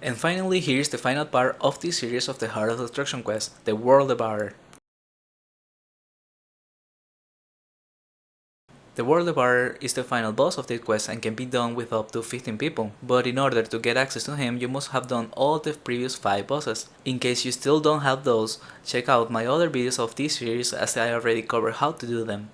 And finally, here's the final part of this series of the Heart of Destruction quest, the World Devourer. The World Devourer is the final boss of this quest and can be done with up to 15 people, but in order to get access to him you must have done all the previous 5 bosses. In case you still don't have those, check out my other videos of this series as I already covered how to do them.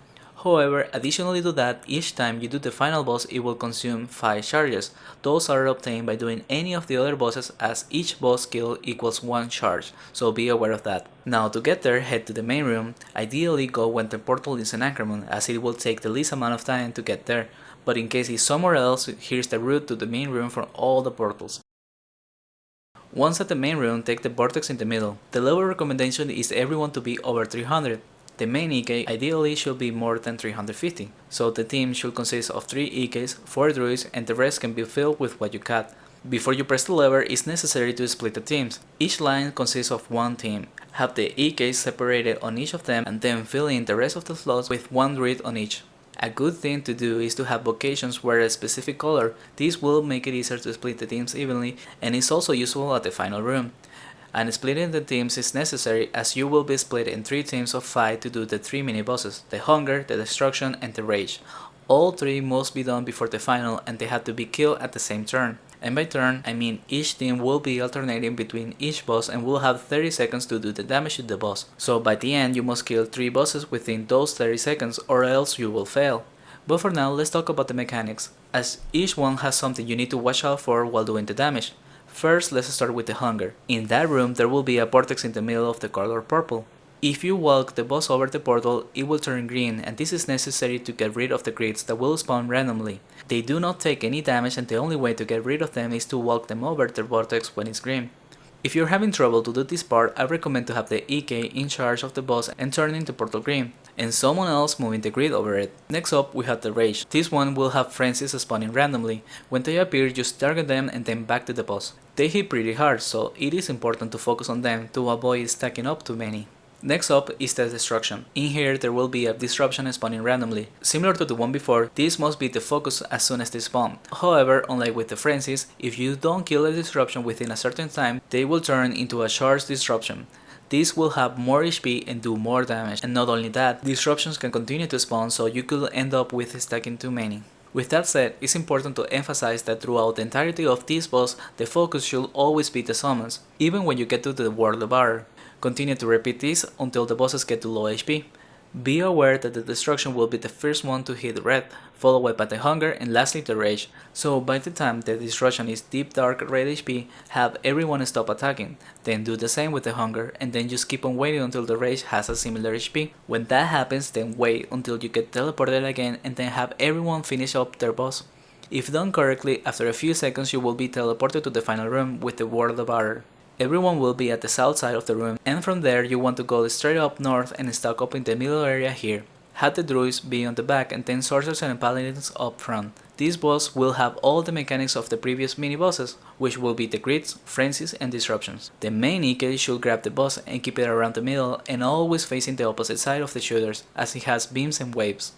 However, additionally to that, each time you do the final boss it will consume 5 charges. Those are obtained by doing any of the other bosses as each boss kill equals 1 charge, so be aware of that. Now to get there, head to the main room, ideally go when the portal is in Anchorman as it will take the least amount of time to get there, but in case it's somewhere else, here's the route to the main room for all the portals. Once at the main room, take the vortex in the middle. The level recommendation is everyone to be over 300. The main EK ideally should be more than 350, so the team should consist of 3 EKs, 4 druids, and the rest can be filled with what you cut. Before you press the lever, it's necessary to split the teams. Each line consists of 1 team. Have the EKs separated on each of them and then fill in the rest of the slots with 1 druid on each. A good thing to do is to have vocations wear a specific color. This will make it easier to split the teams evenly and is also useful at the final room. And splitting the teams is necessary as you will be split in 3 teams of 5 to do the 3 mini bosses, the Hunger, the Destruction and the Rage. All 3 must be done before the final and they have to be killed at the same turn. And by turn, I mean each team will be alternating between each boss and will have 30 seconds to do the damage to the boss. So by the end you must kill 3 bosses within those 30 seconds or else you will fail. But for now, let's talk about the mechanics, as each one has something you need to watch out for while doing the damage. First, let's start with the Hunger. In that room there will be a vortex in the middle of the color purple. If you walk the boss over the portal, it will turn green and this is necessary to get rid of the grids that will spawn randomly. They do not take any damage and the only way to get rid of them is to walk them over the vortex when it's green. If you're having trouble to do this part, I recommend to have the EK in charge of the boss and turning the portal green, and someone else moving the grid over it. Next up we have the Rage. This one will have frenzies spawning randomly. When they appear, just target them and then back to the boss. They hit pretty hard, so it is important to focus on them to avoid stacking up too many. Next up is the Destruction. In here there will be a disruption spawning randomly. Similar to the one before, this must be the focus as soon as they spawn. However, unlike with the frenzies, if you don't kill a disruption within a certain time, they will turn into a charged disruption. This will have more HP and do more damage, and not only that, disruptions can continue to spawn so you could end up with stacking too many. With that said, it's important to emphasize that throughout the entirety of this boss, the focus should always be the summons, even when you get to the World Devourer. Continue to repeat this until the bosses get to low HP. Be aware that the Destruction will be the first one to hit red, followed by the Hunger and lastly the Rage, so by the time the Destruction is deep dark red HP, have everyone stop attacking, then do the same with the Hunger and then just keep on waiting until the Rage has a similar HP. When that happens, then wait until you get teleported again and then have everyone finish up their boss. If done correctly, after a few seconds you will be teleported to the final room with the World Devourer. Everyone will be at the south side of the room, and from there you want to go straight up north and stack up in the middle area here. Have the druids be on the back and then sorcerers and paladins up front. This boss will have all the mechanics of the previous mini bosses, which will be the grids, frenzies and disruptions. The main EK should grab the boss and keep it around the middle and always facing the opposite side of the shooters, as it has beams and waves.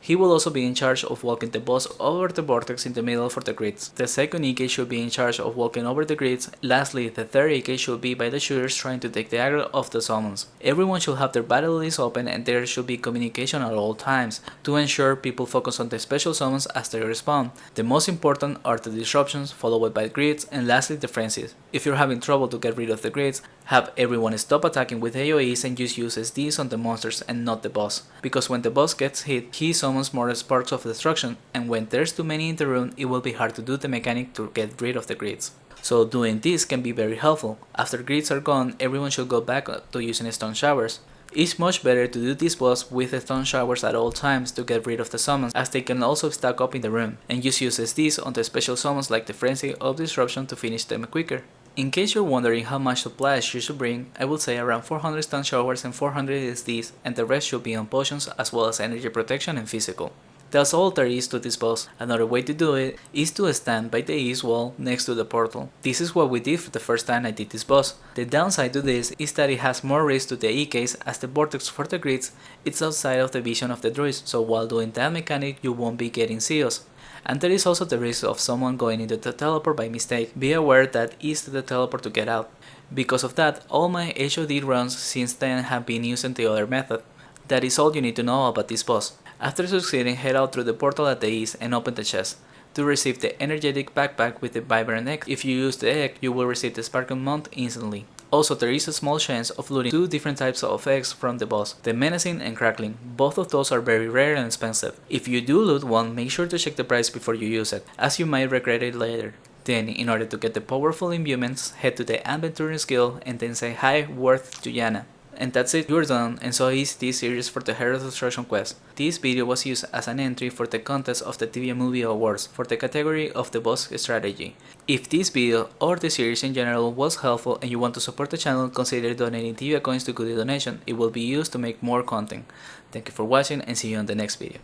He will also be in charge of walking the boss over the vortex in the middle for the grids. The second EK should be in charge of walking over the grids. Lastly, the third EK should be by the shooters trying to take the aggro of the summons. Everyone should have their battle list open and there should be communication at all times to ensure people focus on the special summons as they respawn. The most important are the disruptions, followed by grids, and lastly the frenzies. If you're having trouble to get rid of the grids, have everyone stop attacking with AoEs and just use SDs on the monsters and not the boss, because when the boss gets hit, he summons more sparks of destruction, and when there's too many in the room, it will be hard to do the mechanic to get rid of the grids. So doing this can be very helpful. After grids are gone, everyone should go back to using stun showers. It's much better to do this boss with stun showers at all times to get rid of the summons, as they can also stack up in the room, and just use SDs on the special summons like the Frenzy of Disruption to finish them quicker. In case you're wondering how much supplies you should bring, I would say around 400 stun showers and 400 SDs, and the rest should be on potions as well as energy protection and physical. That's all there is to this boss. Another way to do it is to stand by the east wall next to the portal. This is what we did for the first time I did this boss. The downside to this is that it has more risk to the EKs, as the vortex for the grids is outside of the vision of the druids, so while doing that mechanic you won't be getting seals. And there is also the risk of someone going into the teleport by mistake. Be aware that is the teleport to get out. Because of that, all my HOD runs since then have been using the other method. That is all you need to know about this boss. After succeeding, head out through the portal at the east and open the chest to receive the energetic backpack with the vibrant egg. If you use the egg, you will receive the sparkling mount instantly. Also, there is a small chance of looting 2 different types of eggs from the boss, the menacing and crackling. Both of those are very rare and expensive. If you do loot one, make sure to check the price before you use it, as you might regret it later. Then, in order to get the powerful imbuements, head to the Aventurers Guild and then say hi worth to Yana. And that's it, you're done, and so is this series for the Herald of Destruction quest. This video was used as an entry for the contest of the TV Movie Awards for the category of the boss strategy. If this video or the series in general was helpful and you want to support the channel, consider donating Tibia coins to Goodie Donation. It will be used to make more content. Thank you for watching and see you on the next video.